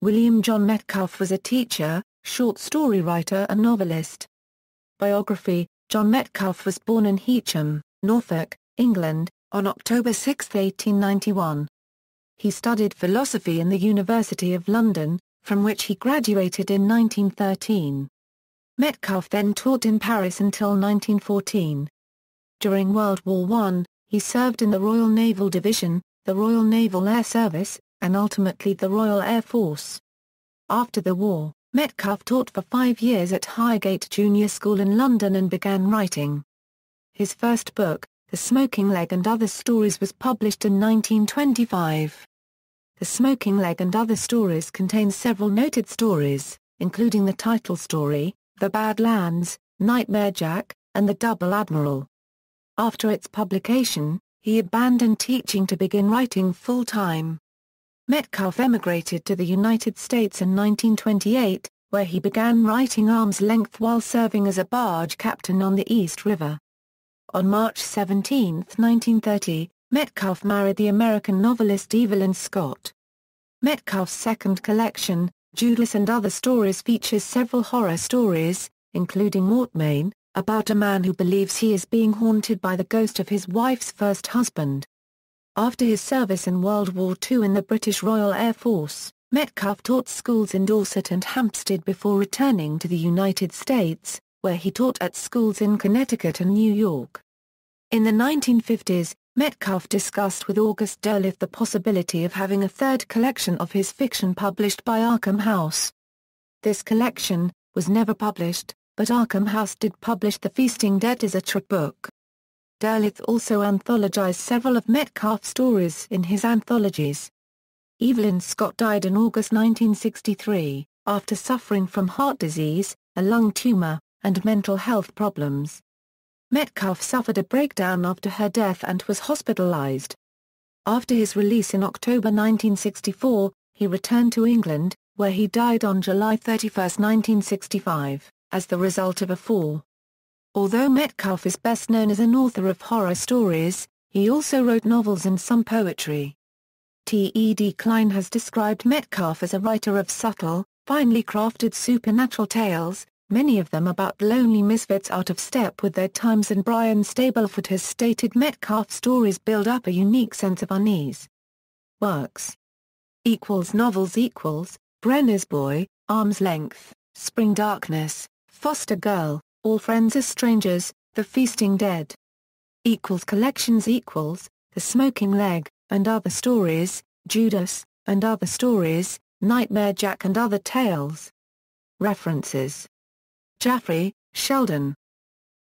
William John Metcalfe was a teacher, short story writer and novelist. Biography. John Metcalfe was born in Heacham, Norfolk, England, on October 6, 1891. He studied philosophy in the University of London, from which he graduated in 1913. Metcalfe then taught in Paris until 1914. During World War I, he served in the Royal Naval Division, the Royal Naval Air Service, and ultimately the Royal Air Force. After the war, Metcalfe taught for 5 years at Highgate Junior School in London and began writing. His first book, The Smoking Leg and Other Stories, was published in 1925. The Smoking Leg and Other Stories contains several noted stories, including the title story, The Badlands, Nightmare Jack, and The Double Admiral. After its publication, he abandoned teaching to begin writing full-time. Metcalfe emigrated to the United States in 1928, where he began writing arm's length while serving as a barge captain on the East River. On March 17, 1930, Metcalfe married the American novelist Evelyn Scott. Metcalfe's second collection, Judas and Other Stories, features several horror stories, including Mortmain, about a man who believes he is being haunted by the ghost of his wife's first husband. After his service in World War II in the British Royal Air Force, Metcalfe taught schools in Dorset and Hampstead before returning to the United States, where he taught at schools in Connecticut and New York. In the 1950s, Metcalfe discussed with August Derleth the possibility of having a third collection of his fiction published by Arkham House. This collection was never published, but Arkham House did publish The Feasting Dead as a trip book. Derleth also anthologized several of Metcalfe's stories in his anthologies. Evelyn Scott died in August 1963, after suffering from heart disease, a lung tumor, and mental health problems. Metcalfe suffered a breakdown after her death and was hospitalized. After his release in October 1964, he returned to England, where he died on July 31, 1965, as the result of a fall. Although Metcalfe is best known as an author of horror stories, he also wrote novels and some poetry. Ted Klein has described Metcalfe as a writer of subtle, finely crafted supernatural tales, many of them about lonely misfits out of step with their times, and Brian Stableford has stated Metcalfe's stories build up a unique sense of unease. Works. Novels Brenner's Boy, Arm's Length, Spring Darkness, Foster Girl, All Friends Are Strangers, The Feasting Dead. Collections The Smoking Leg, and Other Stories, Judas, and Other Stories, Nightmare Jack and Other Tales. References. Jaffrey, Sheldon.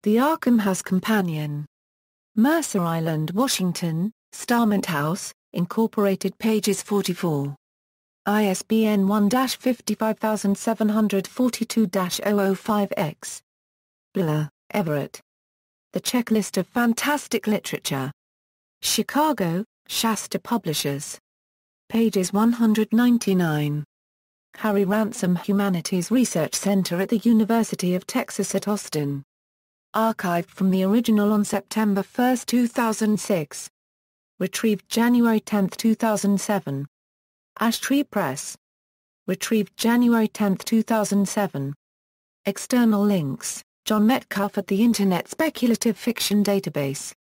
The Arkham House Companion. Mercer Island, Washington, Starmont House, Incorporated, pages 44. ISBN 1-55742-005-X. Blah, Everett. The Checklist of Fantastic Literature. Chicago, Shasta Publishers. Pages 199. Harry Ransom, Humanities Research Center at the University of Texas at Austin. Archived from the original on September 1, 2006. Retrieved January 10, 2007. Ash Tree Press. Retrieved January 10, 2007. External links: John Metcalfe at the Internet Speculative Fiction Database.